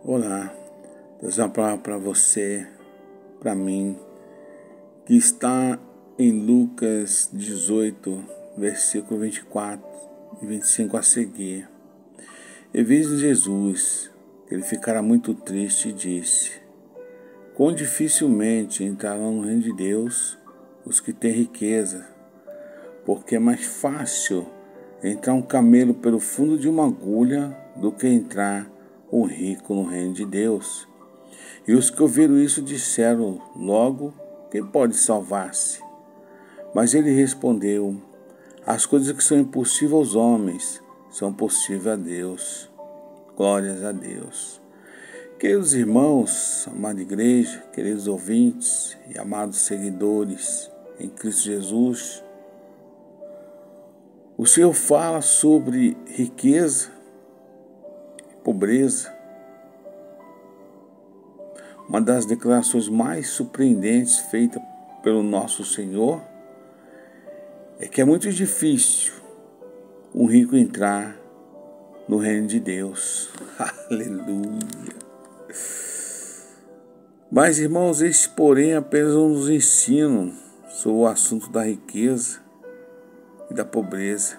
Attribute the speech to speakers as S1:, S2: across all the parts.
S1: Olá, Deus é uma palavra para você, para mim, que está em Lucas 18, versículo 24 e 25 a seguir. E visto Jesus que ele ficara muito triste e disse: quão dificilmente entrarão no reino de Deus os que têm riqueza, porque é mais fácil entrar um camelo pelo fundo de uma agulha do que entrar um rico no reino de Deus. E os que ouviram isso disseram logo: quem pode salvar-se? Mas ele respondeu: as coisas que são impossíveis aos homens são possíveis a Deus. Glórias a Deus. Queridos irmãos, amada igreja, queridos ouvintes e amados seguidores em Cristo Jesus, o Senhor fala sobre riqueza e pobreza. Uma das declarações mais surpreendentes feitas pelo nosso Senhor é que é muito difícil um rico entrar no reino de Deus. Aleluia! Mas, irmãos, este, porém, apenas nos ensino sobre o assunto da riqueza e da pobreza.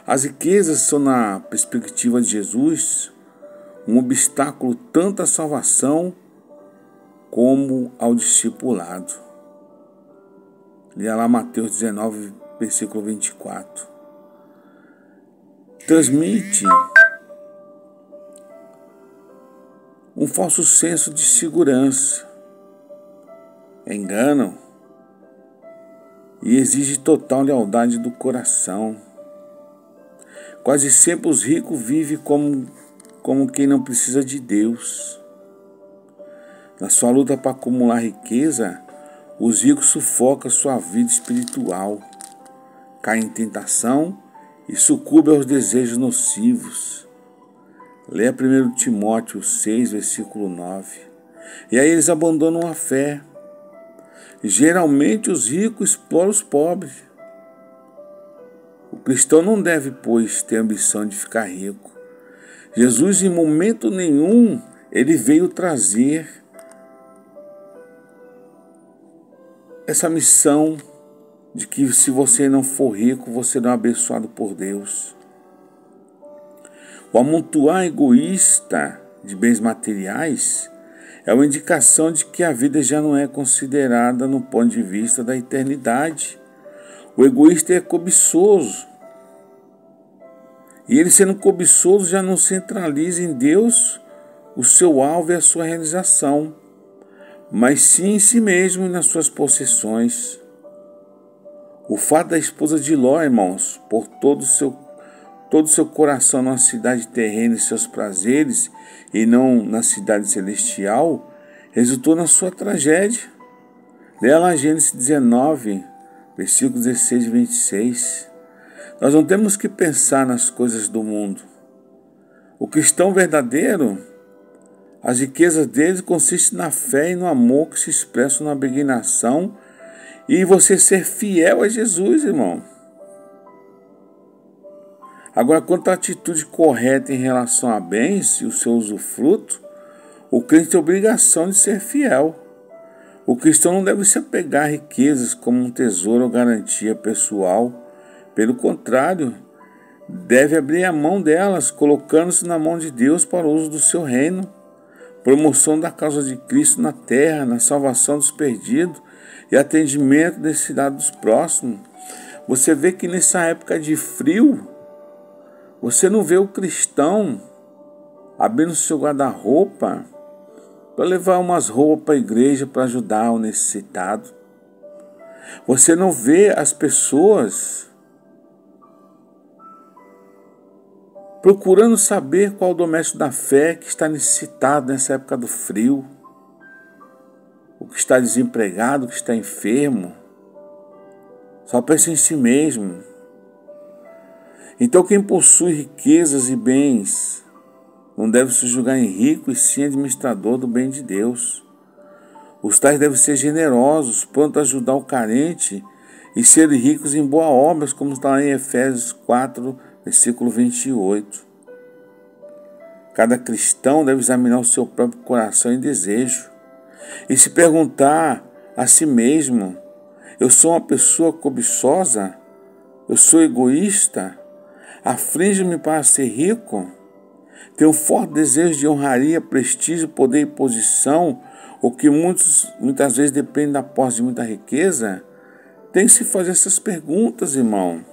S1: As riquezas são, na perspectiva de Jesus, um obstáculo tanto à salvação como ao discipulado. Leia lá Mateus 19, versículo 24. Transmite um falso senso de segurança, enganam e exige total lealdade do coração. Quase sempre os ricos vivem como quem não precisa de Deus. Na sua luta para acumular riqueza, os ricos sufocam sua vida espiritual, caem em tentação e sucumbem aos desejos nocivos. Leia 1 Timóteo 6, versículo 9. E aí eles abandonam a fé. Geralmente os ricos exploram os pobres. O cristão não deve, pois, ter a ambição de ficar rico. Jesus, em momento nenhum, ele veio trazer essa missão de que se você não for rico, você não é abençoado por Deus. O amontoar egoísta de bens materiais é uma indicação de que a vida já não é considerada no ponto de vista da eternidade. O egoísta é cobiçoso. E ele, sendo cobiçoso, já não centraliza em Deus o seu alvo e a sua realização, mas sim em si mesmo e nas suas possessões. O fato da esposa de Ló, irmãos, por todo o seu coração numa cidade terrena e seus prazeres, e não na cidade celestial, resultou na sua tragédia. Leia lá Gênesis 19, versículos 16 e 26. Nós não temos que pensar nas coisas do mundo. O cristão verdadeiro, as riquezas dele consistem na fé e no amor que se expressam na abnegação e você ser fiel a Jesus, irmão. Agora, quanto à atitude correta em relação a bens e o seu usufruto, o crente tem obrigação de ser fiel. O cristão não deve se apegar a riquezas como um tesouro ou garantia pessoal. Pelo contrário, deve abrir a mão delas, colocando-se na mão de Deus para o uso do seu reino, promoção da causa de Cristo na terra, na salvação dos perdidos e atendimento da necessidade dos próximos. Você vê que nessa época de frio, você não vê o cristão abrindo seu guarda-roupa para levar umas roupas para a igreja para ajudar o necessitado. Você não vê as pessoas procurando saber qual o doméstico da fé que está necessitado nessa época do frio, o que está desempregado, o que está enfermo, só pensa em si mesmo. Então quem possui riquezas e bens não deve se julgar em rico e sim administrador do bem de Deus. Os tais devem ser generosos, prontos a ajudar o carente e serem ricos em boas obras, como está lá em Efésios 4, versículo 28. Cada cristão deve examinar o seu próprio coração e desejo e se perguntar a si mesmo: eu sou uma pessoa cobiçosa? Eu sou egoísta? Aflijo-me para ser rico? Tenho um forte desejo de honraria, prestígio, poder e posição, o que muitas vezes depende da posse de muita riqueza? Tem que se fazer essas perguntas, irmão.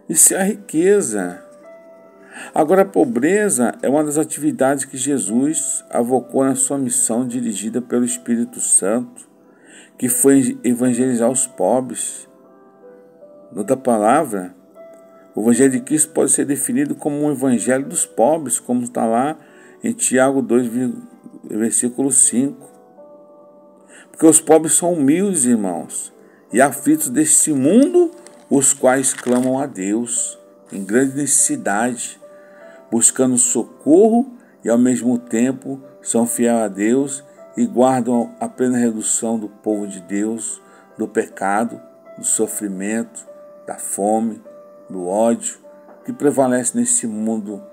S1: Isso é a riqueza. Agora, a pobreza é uma das atividades que Jesus avocou na sua missão dirigida pelo Espírito Santo, que foi evangelizar os pobres. Noutra palavra, o Evangelho de Cristo pode ser definido como um evangelho dos pobres, como está lá em Tiago 2, versículo 5. Porque os pobres são humildes, irmãos, e aflitos deste mundo, os quais clamam a Deus em grande necessidade, buscando socorro e ao mesmo tempo são fiéis a Deus e guardam a plena redução do povo de Deus, do pecado, do sofrimento, da fome, do ódio que prevalece nesse mundo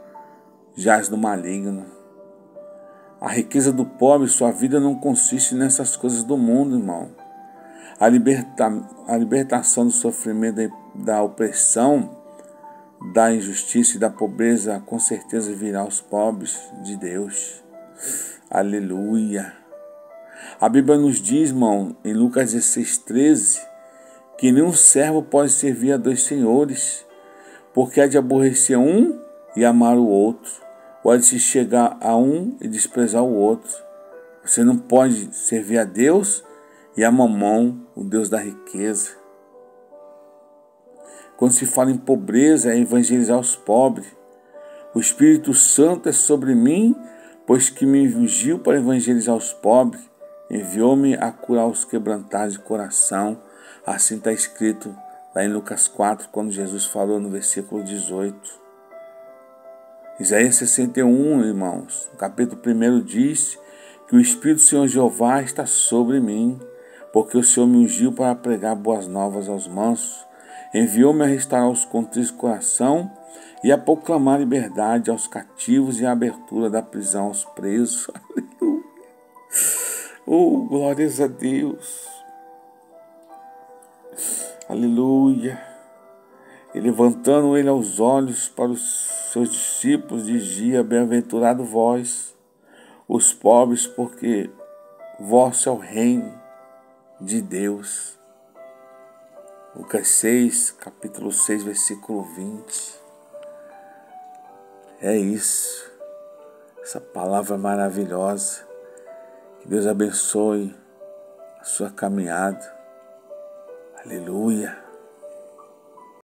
S1: jaz no maligno. A riqueza do pobre, sua vida não consiste nessas coisas do mundo, irmão. A libertação do sofrimento, da opressão, da injustiça e da pobreza com certeza virá aos pobres de Deus. Aleluia. A Bíblia nos diz, irmão, em Lucas 16:13, que nenhum servo pode servir a dois senhores, porque há de aborrecer um e amar o outro, ou há de se chegar a um e desprezar o outro. Você não pode servir a Deus e a Mamão, o Deus da riqueza. Quando se fala em pobreza, é evangelizar os pobres. O Espírito Santo é sobre mim, pois que me ungiu para evangelizar os pobres, enviou-me a curar os quebrantados de coração. Assim está escrito lá em Lucas 4, quando Jesus falou no versículo 18. Isaías 61, irmãos, no capítulo 1 diz que o Espírito do Senhor Jeová está sobre mim, porque o Senhor me ungiu para pregar boas novas aos mansos, enviou-me a restaurar os contritos de coração e a proclamar liberdade aos cativos e a abertura da prisão aos presos. Aleluia! Oh, glórias a Deus! Aleluia! E levantando ele aos olhos para os seus discípulos, dizia: bem-aventurado vós, os pobres, porque vosso é o reino de Deus. Lucas 6, capítulo 6, versículo 20. É isso. Essa palavra maravilhosa. Que Deus abençoe a sua caminhada. Aleluia.